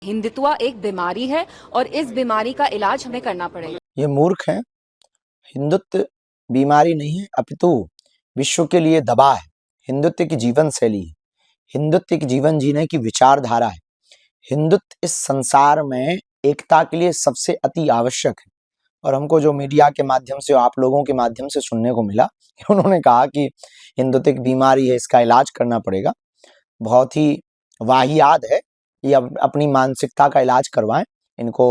हिंदुत्व एक बीमारी है और इस बीमारी का इलाज हमें करना पड़ेगा। ये मूर्ख हैं। हिंदुत्व बीमारी नहीं है, अपितु विश्व के लिए दवा है। हिंदुत्व की जीवन शैली है, हिंदुत्व की जीवन जीने की विचारधारा है। हिंदुत्व इस संसार में एकता के लिए सबसे अति आवश्यक है। और हमको जो मीडिया के माध्यम से, आप लोगों के माध्यम से सुनने को मिला, उन्होंने कहा कि हिंदुत्व एक बीमारी है, इसका इलाज करना पड़ेगा। बहुत ही वाहियात है। ये अपनी मानसिकता का इलाज करवाएं। इनको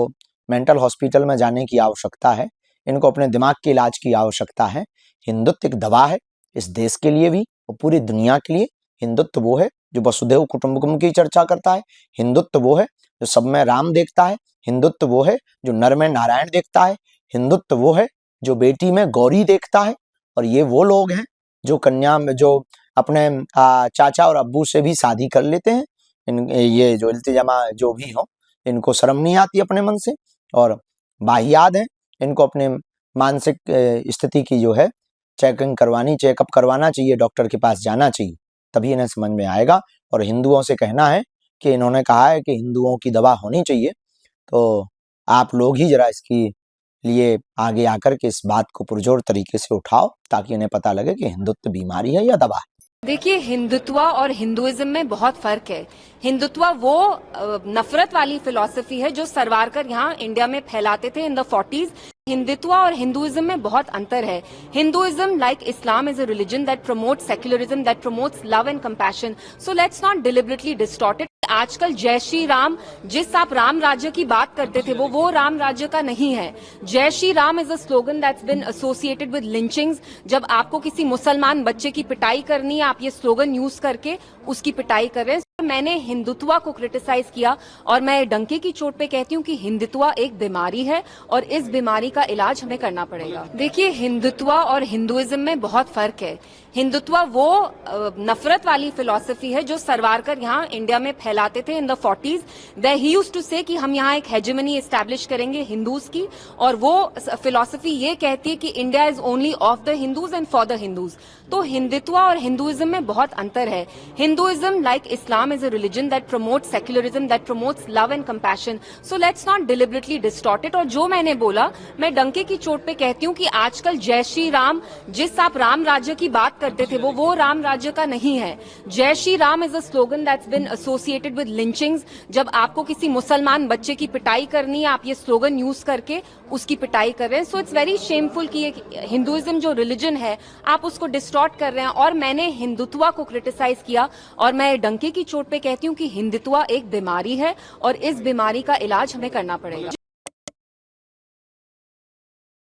मेंटल हॉस्पिटल में जाने की आवश्यकता है। इनको अपने दिमाग के इलाज की आवश्यकता है। हिंदुत्व एक दवा है, इस देश के लिए भी और पूरी दुनिया के लिए। हिंदुत्व वो है जो वसुधैव कुटुंबकम की चर्चा करता है। हिंदुत्व वो है जो सब में राम देखता है। हिंदुत्व वो है जो नर में नारायण देखता है। हिंदुत्व वो है जो बेटी में गौरी देखता है। और ये वो लोग हैं जो कन्या में, जो अपने चाचा और अब्बू से भी शादी कर लेते हैं। ये जो इल्तिजामा जो भी हो, इनको शर्म नहीं आती अपने मन से और वाहियात हैं। इनको अपने मानसिक स्थिति की जो है चेकअप करवाना चाहिए, डॉक्टर के पास जाना चाहिए, तभी इन्हें समझ में आएगा। और हिंदुओं से कहना है कि इन्होंने कहा है कि हिंदुओं की दवा होनी चाहिए, तो आप लोग ही जरा इसकी लिए आगे आकर के इस बात को पुरजोर तरीके से उठाओ, ताकि इन्हें पता लगे कि हिंदुत्व बीमारी है या दवा है। देखिए, हिंदुत्व और हिंदुइज्म में बहुत फर्क है। हिंदुत्व वो नफरत वाली फिलॉसफी है जो सरवारकर यहाँ इंडिया में फैलाते थे इन द 40s। हिंदुत्व और हिंदुइज्म में बहुत अंतर है। Hinduism, like Islam, is a religion that promotes secularism, that promotes love and compassion. So let's not deliberately distort it. आजकल जय श्री राम, जिस आप राम राज्य की बात करते थे, वो राम राज्य का नहीं है। जय Shri Ram is a slogan that's bin associated with lynchings. जब आपको किसी मुसलमान बच्चे की पिटाई करनी है, आप ये स्लोगन यूज करके उसकी पिटाई कर रहे हैं। मैंने हिंदुत्व को क्रिटिसाइज किया और मैं डंके की चोट पे कहती हूँ कि हिंदुत्व एक बीमारी है और इस बीमारी का इलाज हमें करना पड़ेगा। देखिए, हिंदुत्व और हिंदुइज्म में बहुत फर्क है। हिंदुत्व वो नफरत वाली फिलॉसफी है जो सरवारकर यहाँ इंडिया में फैलाते थे इन द 40s। वे ही यूज्ड टू से कि हम यहाँ एक हेजेमनी एस्टैब्लिश करेंगे हिंदूज की, और वो फिलॉसफी ये कहती है कि India is only of the Hindus and for the Hindus. तो हिंदुत्व और हिंदुइज्म में बहुत अंतर है। Hinduism, like Islam, is a religion that promotes secularism, that promotes love and compassion. So let's not deliberately distort it. और जो मैंने बोला, मैं डंके की चोट पे कहती हूँ कि आजकल जय श्री राम, जिस आप राम राज्य की बात करते थे, वो राम राज्य का नहीं है। जय Shri Ram is a slogan that's bin associated with lynchings. जब आपको किसी मुसलमान बच्चे की पिटाई करनी है, आप ये स्लोगन यूज करके उसकी पिटाई कर रहे हैं। सो इट्स वेरी शेमफुल कि हिंदुइज्म जो रिलीजन है, आप उसको डिस्टॉर्ट कर रहे हैं। और मैंने हिंदुत्व को क्रिटिसाइज किया और मैं डंके की चोट पे कहती हूँ कि हिंदुत्व एक बीमारी है और इस बीमारी का इलाज हमें करना पड़ेगा।